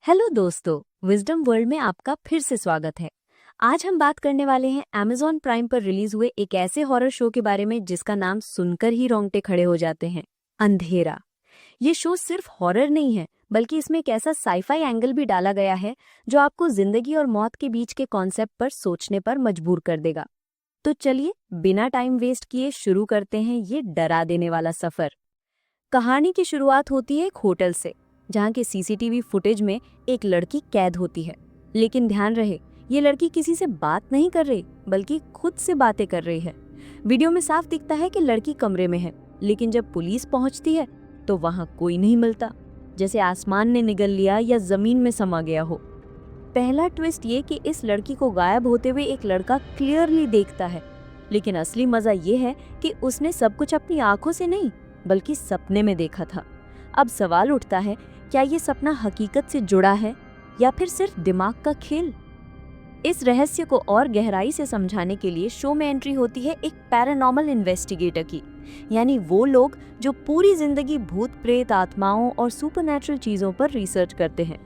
Hello दोस्तों, wisdom world में आपका फिर से स्वागत है। आज हम बात करने वाले हैं Amazon प्राइम पर रिलीज हुए एक ऐसे हॉरर शो के बारे में जिसका नाम सुनकर ही रोंगटे खड़े हो जाते हैं, अंधेरा। ये शो सिर्फ हॉरर नहीं है, बल्कि इसमें एक ऐसा साईफाई एंगल भी डाला गया है जो आपको जिंदगी और मौत के बीच के कॉन्सेप्ट पर सोचने पर मजबूर कर देगा। तो चलिए बिना टाइम वेस्ट किए शुरू करते हैं ये डरा देने वाला सफर। कहानी की शुरुआत होती है एक होटल से, जहाँ के सीसीटीवी फुटेज में एक लड़की कैद होती है। लेकिन ध्यान रहे, ये लड़की किसी से बात नहीं कर रही, बल्कि खुद से बातें कर रही है। वीडियो में साफ दिखता है कि लड़की कमरे में है, लेकिन जब पुलिस पहुंचती है तो वहां कोई नहीं मिलता, जैसे आसमान ने निगल लिया या जमीन में समा गया हो। पहला ट्विस्ट ये कि इस लड़की को गायब होते हुए एक लड़का क्लियरली देखता है, लेकिन असली मजा ये है कि उसने सब कुछ अपनी आंखों से नहीं बल्कि सपने में देखा था। अब सवाल उठता है, क्या ये सपना हकीकत से जुड़ा है या फिर सिर्फ दिमाग का खेल? इस रहस्य को और गहराई से समझाने के लिए शो में एंट्री होती है एक पैरानॉर्मल इन्वेस्टिगेटर की, यानी वो लोग जो पूरी जिंदगी भूत प्रेत, आत्माओं और सुपरनैचुरल चीजों पर रिसर्च करते हैं।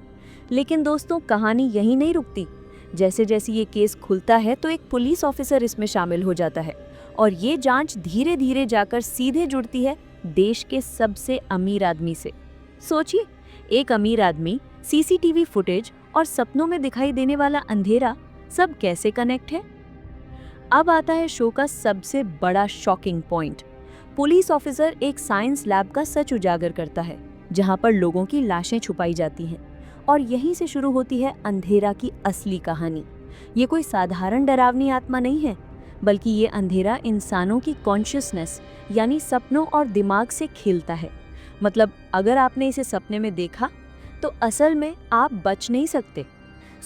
लेकिन दोस्तों, कहानी यहीं नहीं रुकती। जैसे जैसे ये केस खुलता है तो एक पुलिस ऑफिसर इसमें शामिल हो जाता है, और ये जांच धीरे धीरे जाकर सीधे जुड़ती है देश के सबसे अमीर आदमी से। सोचिए, एक अमीर आदमी, सीसीटीवी फुटेज और सपनों में दिखाई देने वाला अंधेरा, सब कैसे कनेक्ट है? अब आता है शो का सबसे बड़ा शॉकिंग पॉइंट। पुलिस ऑफिसर एक साइंस लैब का सच उजागर करता है, जहां पर लोगों की लाशें छुपाई जाती हैं, और यहीं से शुरू होती है अंधेरा की असली कहानी। ये कोई साधारण डरावनी आत्मा नहीं है, बल्कि ये अंधेरा इंसानों की कॉन्शियसनेस यानी सपनों और दिमाग से खेलता है। मतलब अगर आपने इसे सपने में देखा तो असल में आप बच नहीं सकते।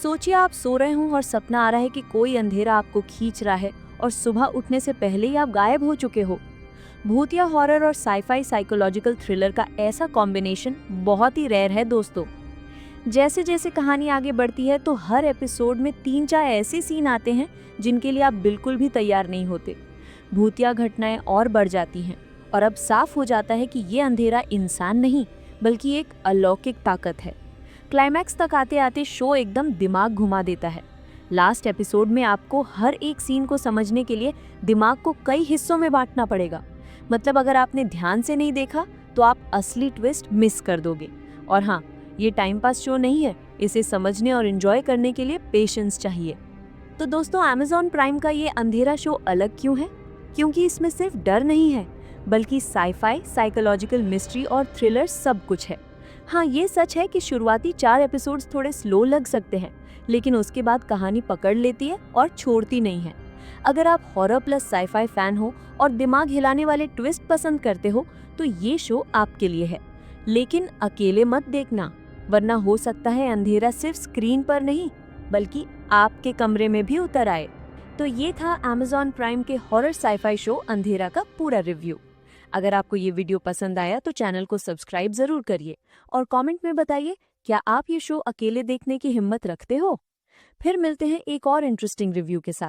सोचिए, आप सो रहे हो और सपना आ रहा है कि कोई अंधेरा आपको खींच रहा है, और सुबह उठने से पहले ही आप गायब हो चुके हो। भूतिया हॉरर और साईफाई साइकोलॉजिकल थ्रिलर का ऐसा कॉम्बिनेशन बहुत ही रेयर है दोस्तों। जैसे जैसे कहानी आगे बढ़ती है तो हर एपिसोड में 3-4 ऐसे सीन आते हैं जिनके लिए आप बिल्कुल भी तैयार नहीं होते। भूतिया घटनाएं और बढ़ जाती हैं, और अब साफ हो जाता है कि ये अंधेरा इंसान नहीं बल्कि एक अलौकिक ताकत है। क्लाइमैक्स तक आते आते शो एकदम दिमाग घुमा देता है। लास्ट एपिसोड में आपको हर एक सीन को समझने के लिए दिमाग को कई हिस्सों में बांटना पड़ेगा। मतलब अगर आपने ध्यान से नहीं देखा तो आप असली ट्विस्ट मिस कर दोगे। और हाँ, ये टाइम पास शो नहीं है, इसे समझने और एंजॉय करने के लिए पेशेंस चाहिए। तो दोस्तों, Amazon प्राइम का ये अंधेरा शो अलग क्यों है? क्योंकि इसमें सिर्फ डर नहीं है, बल्कि साईफाई, साइकोलॉजिकल मिस्ट्री और थ्रिलर सब कुछ है। हाँ, ये सच है कि शुरुआती 4 एपिसोड्स थोड़े स्लो लग सकते हैं, लेकिन उसके बाद कहानी पकड़ लेती है और छोड़ती नहीं है। अगर आप हॉरर प्लस साईफाई फैन हो और दिमाग हिलाने वाले ट्विस्ट पसंद करते हो तो ये शो आपके लिए है। लेकिन अकेले मत देखना, वरना हो सकता है अंधेरा सिर्फ स्क्रीन पर नहीं बल्कि आपके कमरे में भी उतर आए। तो ये था Amazon प्राइम के हॉरर साईफाई शो अंधेरा का पूरा रिव्यू। अगर आपको ये वीडियो पसंद आया तो चैनल को सब्सक्राइब जरूर करिए, और कमेंट में बताइए, क्या आप ये शो अकेले देखने की हिम्मत रखते हो? फिर मिलते हैं एक और इंटरेस्टिंग रिव्यू के साथ।